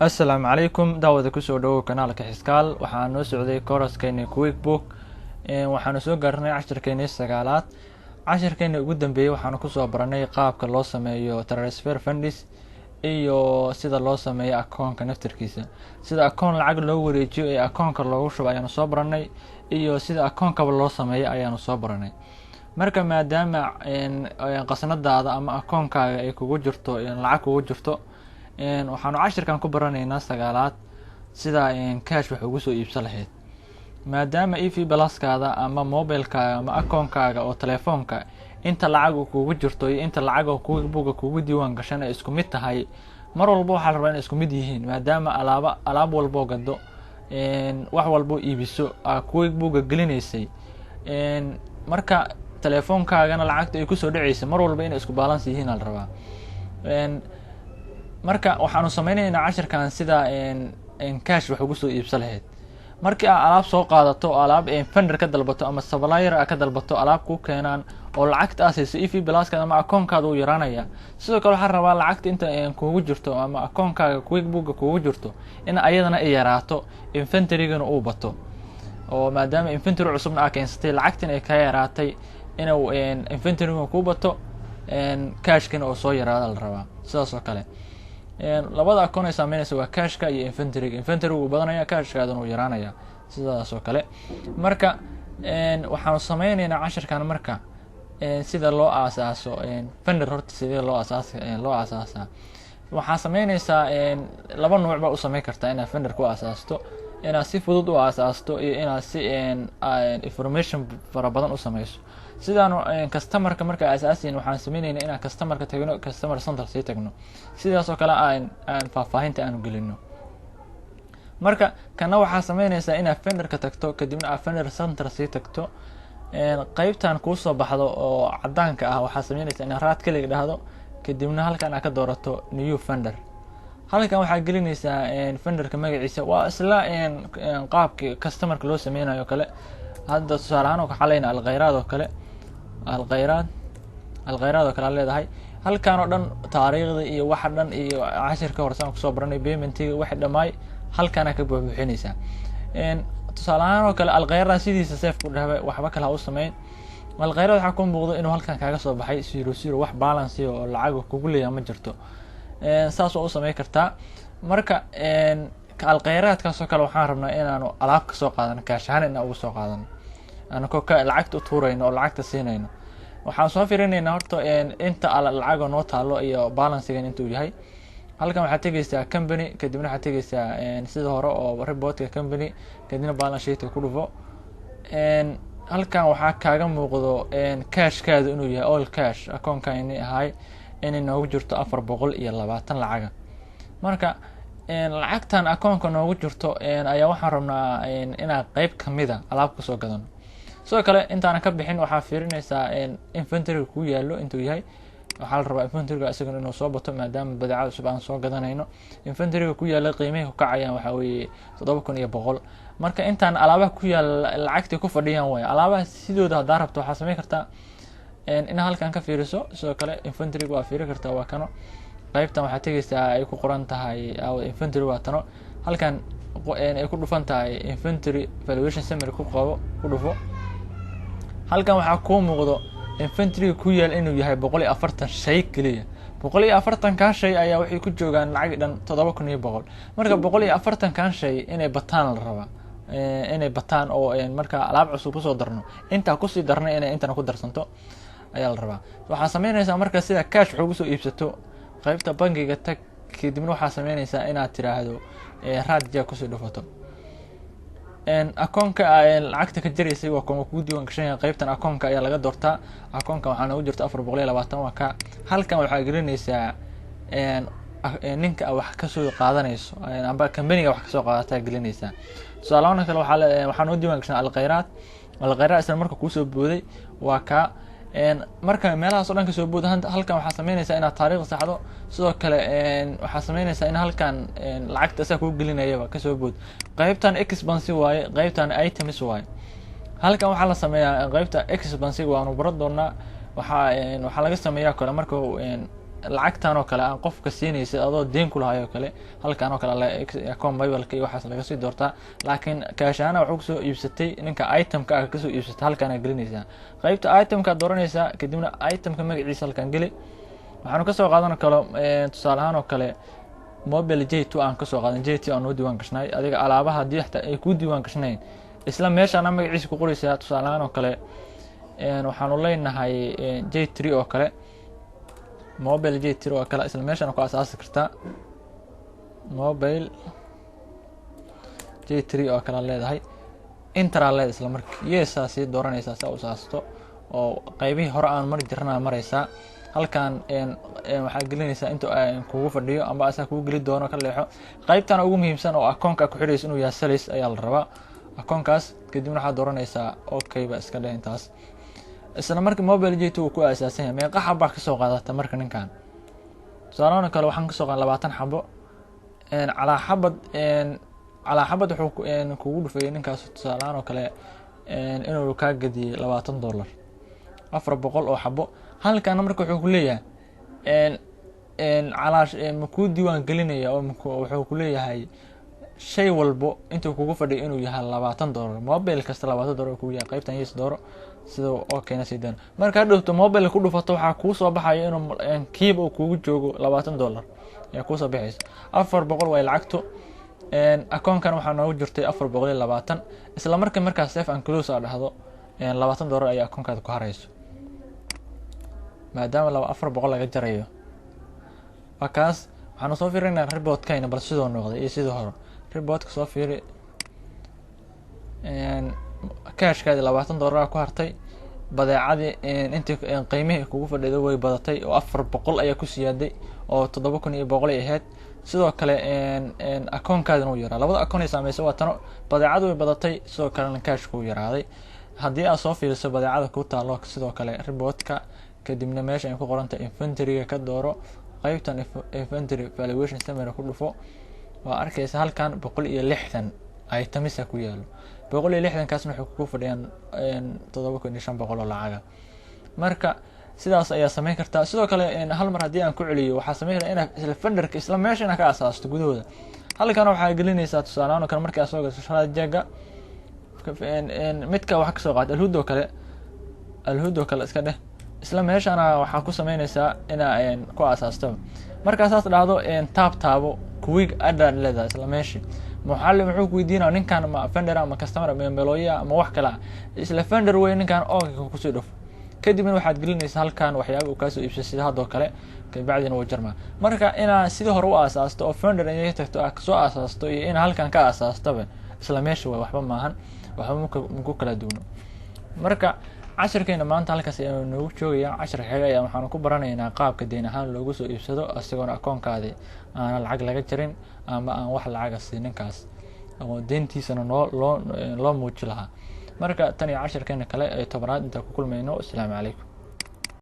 Assalaamu calaykum daawada kusoo dhawow kanaalka Xiskaal. Waxaan noo socday kooraskeenii Quickbook. Waxaanu soo gaarnay casharkeenii 9aad. Casharkeenii ugu dambeeyay waxaanu kusoo baranay qaabka loo sameeyo transfer funds iyo sida loo sameeyo akoonka naftirkiisa. Sida akoon lacag loo wareejiyo ee akoonka loogu shubo ayaanu soo baranay iyo sida akoonkaba loo sameeyo ayaanu soo baranay. Marka maadaama qasnadaada ama akoonkaaga ay kugu jirto lacag kugu jirto waxaanu cashirkan ku baranaynaa 9aad sida cash wax ugu soo iibsan lahayd. Maadaama EV Plus-kaada ama mobile-kaaga ama akoonkaaga oo telefoonka inta lacag kugu jirto iyo inta lacag Quickbook kugu diiwaan gashan ay isku mid tahay, mar walba waxa la rabaa in isku mid yihiin maadaama alaab walba gado wax walba iibiso Quickbook gelinaysay marka telefoonkaagana lacagta ay ku soo dhaceysay mar walba in isku balance yihiin la rabaa. marka waxaanu sameynaynaa casharkan sida cash wax ugu soo iibsan lahayd. markii aad alaab soo qaadato alaab vendor ka dalbato ama supplier ka dalbato alaab ku keenaan oo lacagta aasayso EV Plus-ka ama akoonkaada uu yaraanaya. sidoo kale waxaa rabaa lacagta inta kugu jirto ama akoonkaaga Quickbook kugu jirto in ayadana ay yaraato, inventory-gana uu bato. oo maadaama inventory cusubna aad keensatay lacagtina ay ka yaraatay inuu inventory-ga ku bato cash-kana oo soo yaraada la rabaa. sidaas oo kale labada akoon ay saameynaysa waa cash-ka iyo inventory-ga. inventory uu badanaya, cash-kaadana uu yaraanaya sidaas oo kale. marka waxaanu sameynaynaa casharkan marka sida loo aasaaso vendor. horta sida loo aasaasaa waxaa sameynaysaa laba nooc ba u sameyn kartaa inaad vendor ku aasaasto, inaad si fudud u aasaasto iyo inaad si information fara badan u sameyso. sidaanu customer-ka marka aasaasin waxaan sameynaynaa inaan customer-ka tagno, customer center sii tagno, sidaas oo kale aan faahfaahinta aanu gelino. marka kana waxaa sameynaysaa inaad vendor-ka tagto kadibna aad vendor center sii tagto. qaybtan kuu soo baxdo oo cadaanka ah waxaa sameynaysaa inaad raad kaliya dhahdo kadibna halkan aad ka doorato new vendor. halkan waxaa gelinaysaa vendor-ka magaciisa. waa isla qaabkii customer-ka loo sameynayo kale. hadda tusaale ahaan waxaan leeyahay alkhayraad oo kale alkhayraad oo kale leedahay. halkan oo dhan taariikhda iyo waxa dhan iyo cashirka horsaan ku soo baranay payment-iga wax dhamaay halkan ka buuxinaysaa. tusaale ahaan oo kale alkhayraad sidiisa safe ku dhahay waxba kale ha u sameyn. alkhayraad waxa ku muuqdo inuu halkan kaaga soo baxay 00 wax balance oo lacag kugu leeyahay ma jirto. saas oo u sameyn kartaa. marka alkhayraadkaas oo kale waxaan rabnaa inaanu alaab ka soo qaadano, cash ahaan inaan ugu soo qaadano, anako lacagta u tuurayno oo lacagta siinayno. waxaan soo fiirinaynaa horta inta lacag noo taalo iyo balance-gan intuu yahay. halkan waxaad tegaysaa company kadibna waxaad tegaysaa sida hore oo report-ka company kadibna balance sheet ku dhufo. halkan waxaa kaaga muuqdo cash-kaada inuu yahay all cash. akoonka inay ahay inay noogu jirto 420 lacag. marka lacagtan akoonka noogu jirto ayaa waxaan rabnaa inaan qayb kamida alaab ka soo gadano. sidoo kale intaan ka bixin waxaa fiirinaysaa inventory ku yaalo intuu yahay. waxaa la rabaa inventory-ga isagana inuu soo bato maadaama badeecad cusub aan soo gadanayno. inventory-ga ku yaala qiimaha ku kacayaan waxa weeye 7,100. marka intaan alaabaha ku yaala lacagtii ku fadhiyaan way alaabaha sidooda hadaa rabto waxaa sameyn kartaa in halkan ka fiiriso. sidoo kale inventory-ga waa fiiri kartaa. waa kano qaybtan waxaa tegaysaa ay ku qoran tahay inventory waa tano. halkan ay ku dhufan tahay inventory valuation summary ku dhufo. halkan waxaa ku muuqdo inventory ku yaal inuu yahay 140 shay kaliya. 140 ka shay ayaa waxay ku joogaan lacag dhan 7,100. marka 140 ka shay inay bataan la rabaa. inay bataan oo marka alaab cusub ku soo darno inta ku sii darnay inay intana ku darsanto ayaa la rabaa. waxaa sameynaysaa marka sida cash wax ugu soo iibsato qaybta bangiga tag kadibna waxaa sameynaysaa inaad tiraahdo raadja ku soo dhufato. akoonka lacagta ka jiraysay waa kuma ku diiwaan gashan qaybtan akoonka ayaa laga doortaa. akoonka waxaa noogu jirta 420 waa ka. halkan waxaa gelinaysaa ninka wax ka soo qaadanayso amba company-ga wax ka soo qaadata gelinaysaa. tusaalahan kale waxaa noo diiwaan gashan alkhayraad isla marka ku soo booday waa ka. marka meelahaas oo dhan ka soo boodo halkan waxaa sameynaysaa inaad taariikh saxdo. sidoo kale waxaa sameynaysaa in halkan lacagta asaa ku gelinayaba ka soo bood. qaybtan expense waaye, qaybtan items waaye. halkan waxaa la sameeyaa qaybta expense waanu baran doonaa. waxaa laga sameeyaa kale marka lacagtan oo kale aan qofka siinaysa adoo deen ku lahayo kale halkan oo kale account maybelka iyo waxaas laga sii doortaa. laakiin cash ahaan wuxuu kusoo iibsatay ninka itemka ka soo iibsatay halkan aad gelinaysaa qaybta itemka dooranaysaa kadibna itemka magaciisa halkan geli. waxaanu ka soo qaadan karo tusaale ahaan oo kale mobile J2 aan ka soo qaadan J2 aan u diiwaan gashnay adiga alaabaha hadii xitaa ay ku diiwaan gashnayn isla meeshaan magaciisa ku qoraysaa. tusaale ahaan oo kale waxaanu leenahay J3 oo kale mobile J3 oo kale isla meeshaan ku asaasi kartaa mobile J3 oo kale leedahay intralet isla markii yeesaasi dooranaysaa si aad u saasto oo qaybihii hore aan mar jirnaa maraysaa halkan waxaa gelinaysaa inta kugu fadhiyo amba asaa kugu geli doono ka leexo. qaybtan ugu muhiimsan oo akoonka ku xidhayso inuu yahay sales ayaa la rabaa akoonkaas kadibna waxaad dooranaysaa okay ba iska dheh intaas. isla markii mobile J2 uu ku aasaasan yahay meeqa xabo ka soo qaadata marka ninkan tusaale kale waxaan ka soo qaadan 20 xabo calaa xabad wuxuu kugu dhufay ninkaas tusaale kale inuu ka gadiyo $20 400 oo xabo. halkan marka wuxuu ku leeyahay calaash ma ku diiwaan gelinaya oo wuxuu ku leeyahay shay walbo intuu kugu fadhiyo inuu yahay $20 mobile kasta $20 ku yahay qaybtan yes dooro sidoo oo keena sidaan marka hadhowto mobile ku dhufato waxa ku soo baxayo inuu kiib uu kugu joogo $20 ayaa ku soo baxaysa 400 way lacagto akoonkan waxaa noogu jirtay 420 isla markaas safe and close ah dhahdo $20 ayaa akoonkaada ku harayso maadaama 400 laga jarayo. wakaas waxaanu soo fiirinaa reportkayna bal sidoo noqday iyo sidoo hore reportka soo fiiri cashkaadi $20 ku hartay badeecadii intii qiimihii kugu fadhiday way badatay oo 400 ayaa ku siyaaday oo 7,100 ay ahayd. sidoo kale akoonkaadina uu yaraa labada akoon ay saameysay waa tano badeecadu way badatay sidoo kale cashku uu yaraaday. haddii aad soo fiiriso badeecada ku taalo sidoo kale reportka kadibna meesha ay ku qoranta inventory ka dooro qaybtan inventory valuation summary ku dhufo waa arkaysa halkan 160 items ku yaalo 160 kaasna wuxuu ku fadhiyaan 7,500 oo lacag. marka sidaas ayaa sameyn kartaa. sidoo kale hal mar hadii aan ku celiyo waxa sameeyay in isla vendorka isla meesha ka asaasto gudahooda halkan waxa gelinaysaa tusaale kale markii aad soo gasho sharajaga midka wax ka soo qaad alhudo kale iska dheh isla meeshana waxa ku sameynaysaa ina ku asaasto marka asaas dhahdo taabo quick add leedahay isla meeshii muxallim wuxuu ku weydiinaa ninkan ma vendor ama customer ama meloya ama wax kale isla vendor way ninkan oo ku soo dhuf kadibna waxaad gelinaysaa halkan waxyaabo uu ka soo iibsay sida hadoo kale kadibna uu jarma. marka ina sidii hore u asaasto oo vendor inay tagto ka soo asaasto iyo in halkan ka asaasto isla meeshii waxba maahan waxba ku kala duwano. marka cashirkeena maanta halkaas ayaan noogu joogayaa cashir xiga ayaa waxaan ku baranaynaa qaabka deyn ahaan loogu soo iibsado asigoon akoonkaadi aan lacag laga jarin ama aan wax lacag siinin kaas oo deyntiisana loo muuji lahaa. marka tan iyo cashirkeena kale ee tobanaad inta ku kulmayno. assalaamu calaykum.